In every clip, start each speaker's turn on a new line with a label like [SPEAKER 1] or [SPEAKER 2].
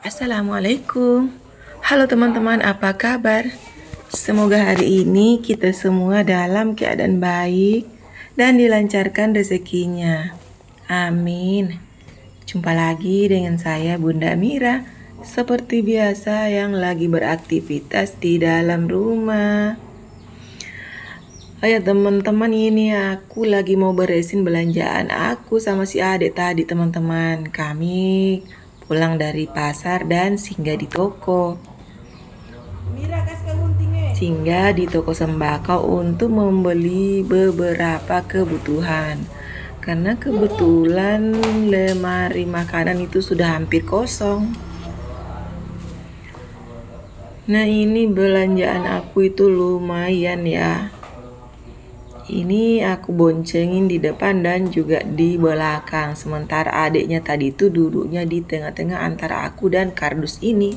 [SPEAKER 1] Assalamualaikum. Halo teman-teman, apa kabar? Semoga hari ini kita semua dalam keadaan baik dan dilancarkan rezekinya. Amin. Jumpa lagi dengan saya Bunda Mira. Seperti biasa yang lagi beraktivitas di dalam rumah. Ayo teman-teman, ini aku lagi mau beresin belanjaan aku sama si adik tadi teman-teman. Kami pulang dari pasar dan singgah di toko. Singgah di toko sembako untuk membeli beberapa kebutuhan. Karena kebetulan lemari makanan itu sudah hampir kosong. Nah, ini belanjaan aku itu lumayan ya. Ini aku boncengin di depan dan juga di belakang. Sementara adiknya tadi itu duduknya di tengah-tengah antara aku dan kardus ini.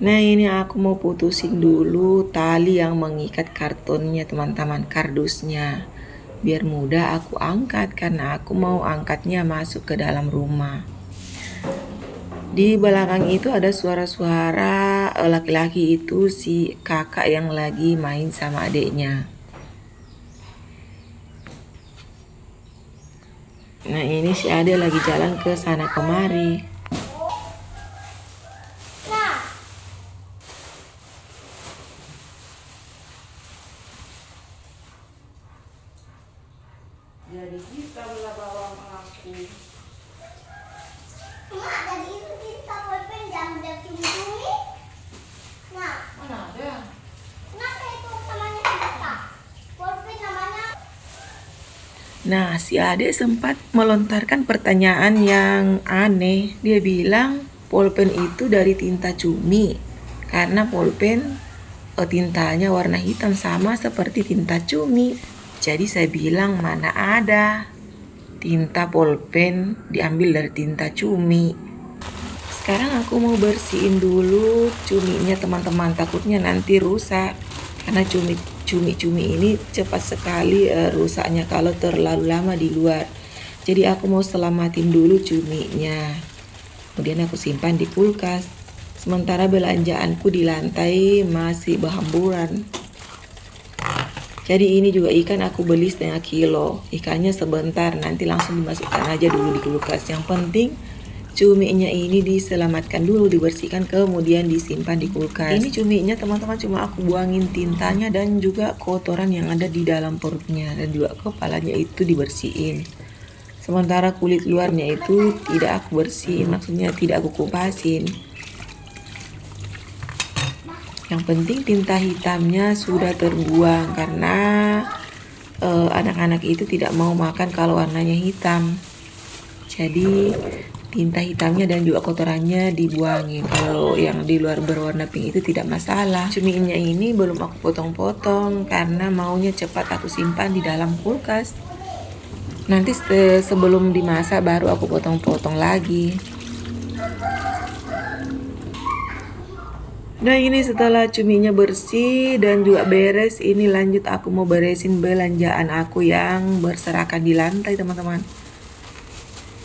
[SPEAKER 1] Nah, ini aku mau putusin dulu tali yang mengikat kartonnya teman-teman, kardusnya. Biar mudah aku angkat karena aku mau angkatnya masuk ke dalam rumah. Di belakang itu ada suara-suara laki-laki itu si kakak yang lagi main sama adiknya. Nah, ini si adik lagi jalan ke sana kemari. Jadi kita bela bawang aku.
[SPEAKER 2] Mak, tadi itu kita pulpen jam udah cumi-cumi. Nah,
[SPEAKER 1] Mana ada?
[SPEAKER 2] kenapa itu namanya kita? Pulpen namanya.
[SPEAKER 1] Nah, si adik sempat melontarkan pertanyaan yang aneh. Dia bilang pulpen itu dari tinta cumi. Karena pulpen tintanya warna hitam sama seperti tinta cumi. Jadi saya bilang mana ada tinta pulpen diambil dari tinta cumi. Sekarang aku mau bersihin dulu cuminya teman-teman, takutnya nanti rusak. Karena cumi ini cepat sekali rusaknya kalau terlalu lama di luar. Jadi aku mau selamatin dulu cuminya. Kemudian aku simpan di kulkas. Sementara belanjaanku di lantai masih berhamburan. Jadi ini juga ikan aku beli setengah kilo. Ikannya sebentar, nanti langsung dimasukkan aja dulu di kulkas. Yang penting cuminya ini diselamatkan dulu, dibersihkan, kemudian disimpan di kulkas. Ini cuminya teman-teman cuma aku buangin tintanya dan juga kotoran yang ada di dalam perutnya. Dan juga kepalanya itu dibersihin. Sementara kulit luarnya itu tidak aku bersihin, maksudnya tidak aku kupasin. Yang penting tinta hitamnya sudah terbuang karena anak-anak itu tidak mau makan kalau warnanya hitam. Jadi tinta hitamnya dan juga kotorannya dibuangin. Kalau yang di luar berwarna pink itu tidak masalah. Cuminya ini belum aku potong-potong karena maunya cepat aku simpan di dalam kulkas. Nanti sebelum dimasak baru aku potong-potong lagi. Nah, ini setelah cuminya bersih dan juga beres, ini lanjut aku mau beresin belanjaan aku yang berserakan di lantai teman-teman.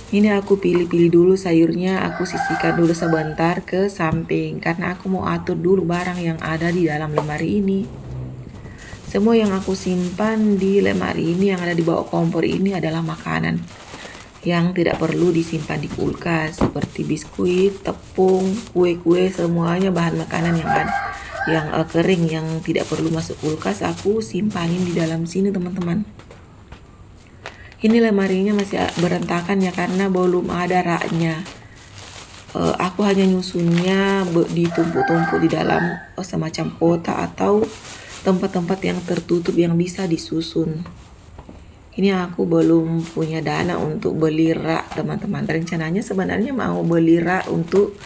[SPEAKER 1] Ini aku pilih-pilih dulu sayurnya, aku sisihkan dulu sebentar ke samping karena aku mau atur dulu barang yang ada di dalam lemari ini. Semua yang aku simpan di lemari ini yang ada di bawah kompor ini adalah makanan yang tidak perlu disimpan di kulkas, seperti biskuit, tepung, kue-kue, semuanya bahan makanan yang kering yang tidak perlu masuk kulkas aku simpanin di dalam sini teman-teman. Ini lemarinya masih berantakan ya karena belum ada raknya. Aku hanya nyusunnya ditumpuk-tumpuk di dalam semacam kotak atau tempat-tempat yang tertutup yang bisa disusun. Ini aku belum punya dana untuk beli rak teman-teman. Rencananya sebenarnya mau beli rak untuk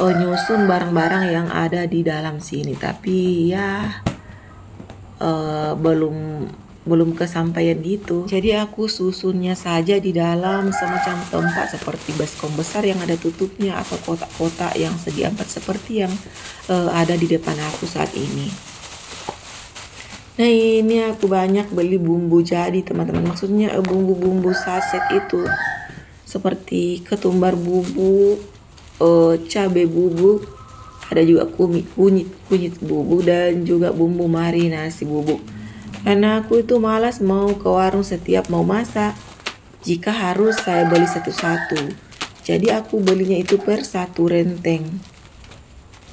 [SPEAKER 1] nyusun barang-barang yang ada di dalam sini. Tapi ya belum kesampaian gitu. Jadi aku susunnya saja di dalam semacam tempat seperti baskom besar yang ada tutupnya atau kotak-kotak yang segi empat seperti yang ada di depan aku saat ini. Nah, ini aku banyak beli bumbu jadi teman-teman, maksudnya bumbu-bumbu saset itu seperti ketumbar bubuk, cabai bubuk, ada juga kunyit bubuk, dan juga bumbu marinasi bubuk. Karena aku itu malas mau ke warung setiap mau masak, jika harus saya beli satu-satu. Jadi aku belinya itu per satu renteng.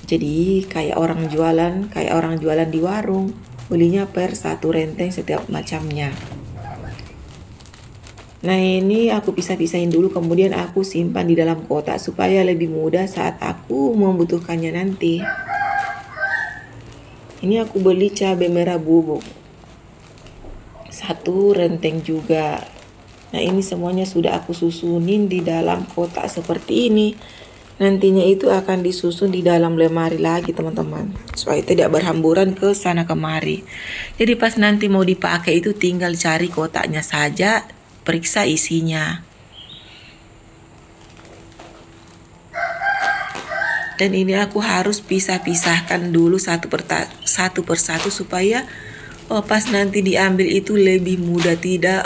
[SPEAKER 1] Jadi kayak orang jualan di warung, belinya per satu renteng setiap macamnya. Nah, ini aku pisah-pisahin dulu, kemudian aku simpan di dalam kotak supaya lebih mudah saat aku membutuhkannya nanti. Ini aku beli cabai merah bubuk, satu renteng juga. Nah, ini semuanya sudah aku susunin di dalam kotak seperti ini. Nantinya itu akan disusun di dalam lemari lagi teman-teman, supaya tidak berhamburan ke sana kemari. Jadi pas nanti mau dipakai itu tinggal cari kotaknya saja, periksa isinya. Dan ini aku harus pisah-pisahkan dulu satu persatu supaya pas nanti diambil itu lebih mudah, tidak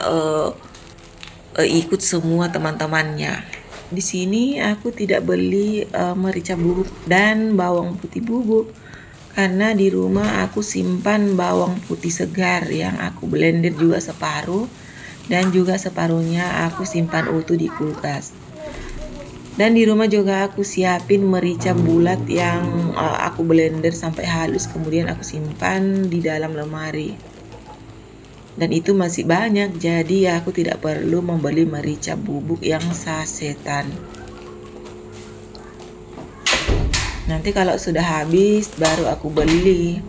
[SPEAKER 1] ikut semua teman-temannya. Di sini aku tidak beli merica bubuk dan bawang putih bubuk, karena di rumah aku simpan bawang putih segar yang aku blender juga separuh, dan juga separuhnya aku simpan utuh di kulkas. Dan di rumah juga aku siapin merica bulat yang aku blender sampai halus, kemudian aku simpan di dalam lemari. Dan itu masih banyak, jadi aku tidak perlu membeli merica bubuk yang sasetan. Nanti kalau sudah habis baru aku beli.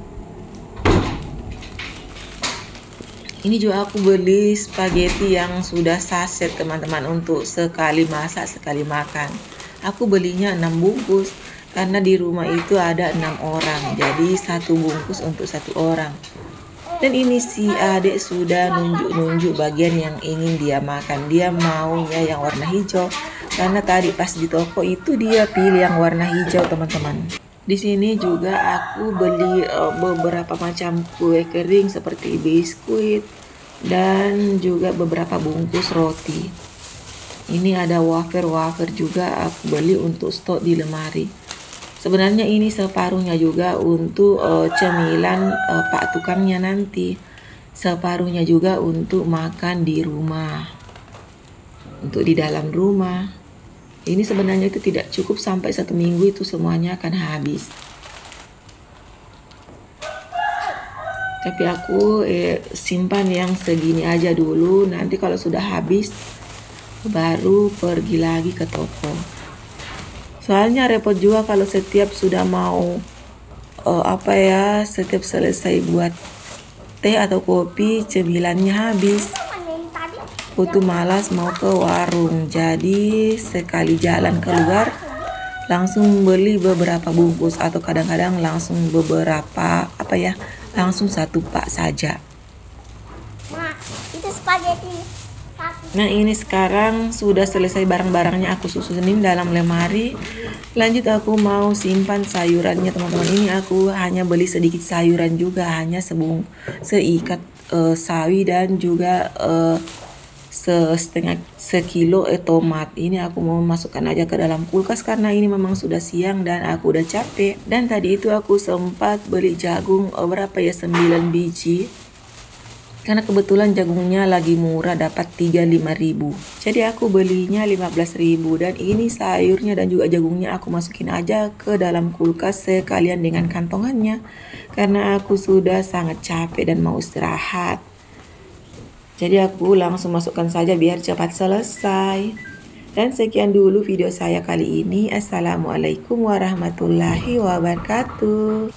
[SPEAKER 1] Ini juga aku beli spaghetti yang sudah saset teman-teman, untuk sekali masak sekali makan. Aku belinya 6 bungkus karena di rumah itu ada 6 orang, jadi satu bungkus untuk satu orang. Dan ini si adik sudah nunjuk-nunjuk bagian yang ingin dia makan. Dia maunya yang warna hijau, karena tadi pas di toko itu dia pilih yang warna hijau teman-teman. Di sini juga aku beli beberapa macam kue kering seperti biskuit dan juga beberapa bungkus roti. Ini ada wafer juga aku beli untuk stok di lemari. Sebenarnya ini separuhnya juga untuk cemilan Pak tukangnya nanti. Separuhnya juga untuk makan di rumah, untuk di dalam rumah. Ini sebenarnya itu tidak cukup sampai 1 minggu, itu semuanya akan habis. Tapi aku simpan yang segini aja dulu. Nanti kalau sudah habis baru pergi lagi ke toko. Soalnya repot juga kalau setiap sudah mau setiap selesai buat teh atau kopi, cemilannya habis. Aku tuh malas mau ke warung, jadi sekali jalan keluar langsung beli beberapa bungkus, atau kadang-kadang langsung langsung 1 pak saja.
[SPEAKER 2] Ma, itu spaghetti.
[SPEAKER 1] Nah, ini sekarang sudah selesai barang-barangnya aku susunin dalam lemari. Lanjut aku mau simpan sayurannya teman-teman. Ini aku hanya beli sedikit sayuran juga, hanya seikat sawi dan juga sekilo tomat. Ini aku mau masukkan aja ke dalam kulkas karena ini memang sudah siang dan aku udah capek. Dan tadi itu aku sempat beli jagung 9 biji. Karena kebetulan jagungnya lagi murah, dapat 35.000. Jadi aku belinya 15.000. Dan ini sayurnya dan juga jagungnya aku masukin aja ke dalam kulkas sekalian dengan kantongannya, karena aku sudah sangat capek dan mau istirahat. Jadi aku langsung masukkan saja biar cepat selesai. Dan sekian dulu video saya kali ini. Assalamualaikum warahmatullahi wabarakatuh.